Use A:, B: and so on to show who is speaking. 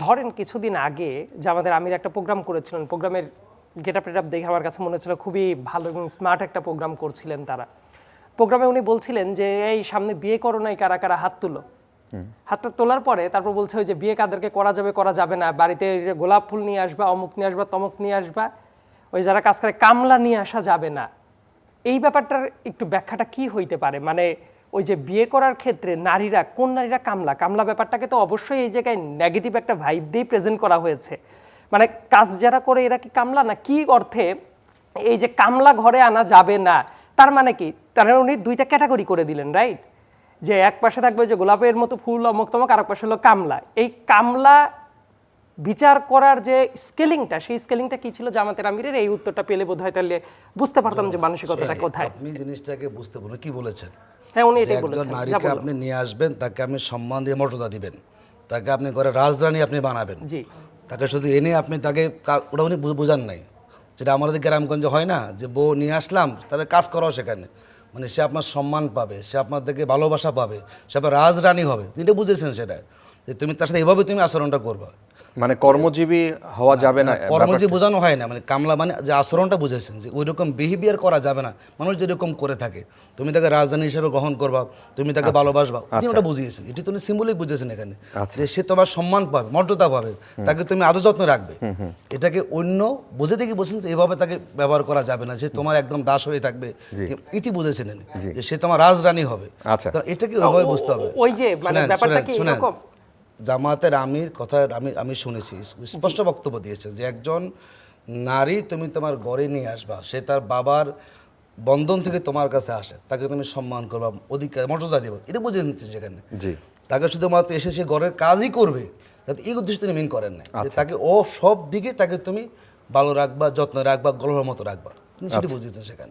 A: ধরেন কিছুদিন আগে জামাতের আমির একটা প্রোগ্রাম করেছিলেন, প্রোগ্রামের গেটআপ টেটআপ দেখে আমার কাছে মনে হচ্ছিল খুবই ভালো এবং স্মার্ট একটা প্রোগ্রাম করছিলেন তারা। প্রোগ্রামে উনি বলছিলেন যে এই সামনে বিয়ে করো নাই, কারা কারা হাত তুলো। হাতটা তোলার পরে তারপর বলছে ওই যে বিয়ে কাদেরকে করা যাবে করা যাবে না, বাড়িতে গোলাপ ফুল নিয়ে আসবা, অমুক নিয়ে আসবা, তমুক নিয়ে আসবা, ওই যারা কাজ করে কামলা নিয়ে আসা যাবে না। এই ব্যাপারটার একটু ব্যাখ্যাটা কি হইতে পারে? মানে ওই যে বিয়ে করার ক্ষেত্রে নারীরা, কোন নারীরা কামলা? কামলা ব্যাপারটাকে তো অবশ্যই এই জায়গায় নেগেটিভ একটা ভাইব দিয়ে প্রেজেন্ট করা হয়েছে। মানে কাজ যারা করে এরা কি কামলা না? কি অর্থে এই যে কামলা ঘরে আনা যাবে না, তার মানে কি? তার মানে উনি দুইটা ক্যাটাগরি করে দিলেন, রাইট? যে এক পাশে থাকবে যে গোলাপের মতো ফুল অমুক তমুক, আর এক পাশে হলো কামলা। এই কামলা বিচার করার যে স্কেলিংটা, সেই স্কেলিংটা কি ছিল জামাতের আমিরের? এই উত্তরটা পেলে বোধহয় তাহলে বুঝতে পারতাম যে মানসিকতাটা কোথায়।
B: আপনি জিনিসটাকে বুঝতে পারেন কি বলেছেন।
A: হ্যাঁ, উনি এটাই
B: একজন
A: বলেছেন।
B: নারীকে আপনি নিয়ে আসবেন, তাকে আপনি সম্মান দিয়ে মর্যাদা দিবেন, তাকে আপনি ঘরে রাজরানী আপনি বানাবেন।
A: জি,
B: তাকে শুধু এনে আপনি তাকে ওটা উনি বোঝান নাই, যেটা আমাদের গ্রামগঞ্জে হয় না, যে বউ নিয়ে আসলাম তাহলে কাজ করাও সেখানে, মানে সে আপনার সম্মান পাবে, সে আপনার থেকে ভালোবাসা পাবে, সে আপনার রাজরানী হবে। তিনি বুঝেছেন সেটা, যে তুমি তার সাথে এভাবে তুমি আচরণটা করবা।
C: মানে কর্মজীবী হওয়া যাবে না,
B: কর্মজীবী বোঝানো হয় না, মানে কামলা মানে যে আচরণটা বুঝেছেন, যে ওই রকম বিহেভিয়ার করা যাবে না। মানুষ যেরকম করে থাকে তুমি তাকে রাজধানী হিসেবে গ্রহণ করবা, তুমি তাকে ভালোবাসবা, তিনি ওটা বুঝিয়েছেন। এটি তুমি সিম্বলিক বুঝেছেন এখানে, যে সে তোমার সম্মান পাবে, মর্যাদা পাবে, তাকে তুমি আদর যত্ন রাখবে। এটাকে অন্য বুঝে দেখে বলছেন যে এভাবে তাকে ব্যবহার করা যাবে না, যে তোমার একদম দাস হয়ে থাকবে। ইতি বুঝেছেন যে সে তোমার রাজরানী হবে। এটাকে ওইভাবে বুঝতে হবে।
A: ওই যে মানে ব্যাপারটা কি এরকম?
B: জামাতের আমির কথা আমি শুনেছি, স্পষ্ট বক্তব্য দিয়েছে যে একজন নারী তুমি তোমার ঘরে নিয়ে আসবা, সে তার বাবার বন্ধন থেকে তোমার কাছে আসে, তাকে তুমি সম্মান করবা, অধিকার মর্যাদা দেবো, এটা বুঝে নিচ্ছে সেখানে। তাকে শুধুমাত্র এসে সে ঘরের কাজই করবে, যাতে এই উদ্দেশ্য তিনি মিন করেন না, যে তাকে ও সব দিকে তাকে তুমি ভালো রাখবা, যত্ন রাখবা, গর্বের মতো রাখবা, সেটা বুঝিয়েছেন সেখানে।